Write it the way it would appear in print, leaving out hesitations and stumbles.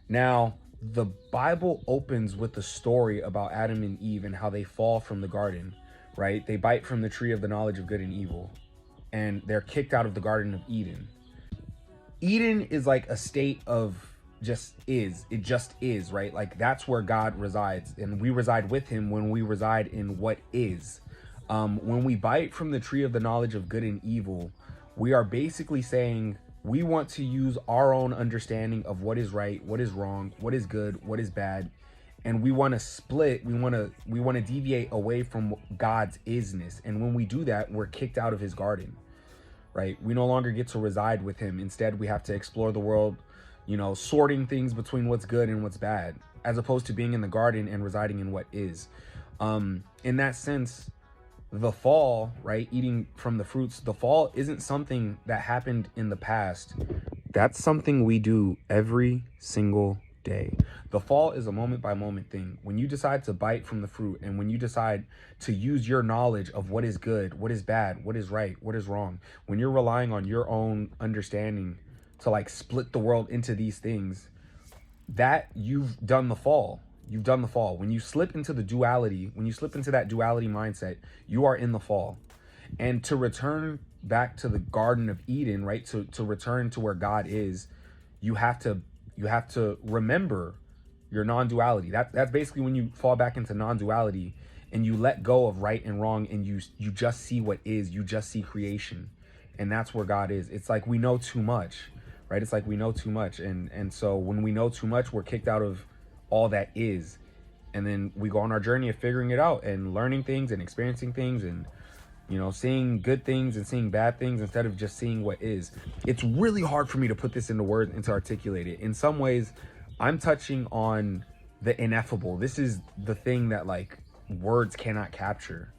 Now, the Bible opens with the story about Adam and Eve and how they fall from the garden, right? They bite from the tree of the knowledge of good and evil, and they're kicked out of the Garden of Eden. Eden is like a state of just is. It just is, right? Like that's where God resides, and we reside with him when we reside in what is. When we bite from the tree of the knowledge of good and evil, we are basically saying we want to use our own understanding of what is right, what is wrong, what is good, what is bad, and we want to split. We want to deviate away from God's isness, and when we do that, we're kicked out of his garden, right? We no longer get to reside with him. Instead, we have to explore the world, sorting things between what's good and what's bad, as opposed to being in the garden and residing in what is. In that sense, the fall, right? Eating from the fruits, the fall isn't something that happened in the past. That's something we do every single day. The fall is a moment by moment thing. When you decide to bite from the fruit, and when you decide to use your knowledge of what is good, what is bad, what is right, what is wrong, when you're relying on your own understanding to like split the world into these things, that you've done the fall. You've done the fall. When you slip into the duality, when you slip into that duality mindset, you are in the fall. And to return back to the Garden of Eden, right? To return to where God is, you have to remember your non-duality. That's basically when you fall back into non-duality and you let go of right and wrong, and you just see what is. You just see creation. And that's where God is. It's like we know too much, right? It's like we know too much. And so when we know too much, we're kicked out of all that is. And then we go on our journey of figuring it out and learning things and experiencing things and, seeing good things and seeing bad things instead of just seeing what is. It's really hard for me to put this into words and to articulate it. In some ways, I'm touching on the ineffable. This is the thing that like words cannot capture.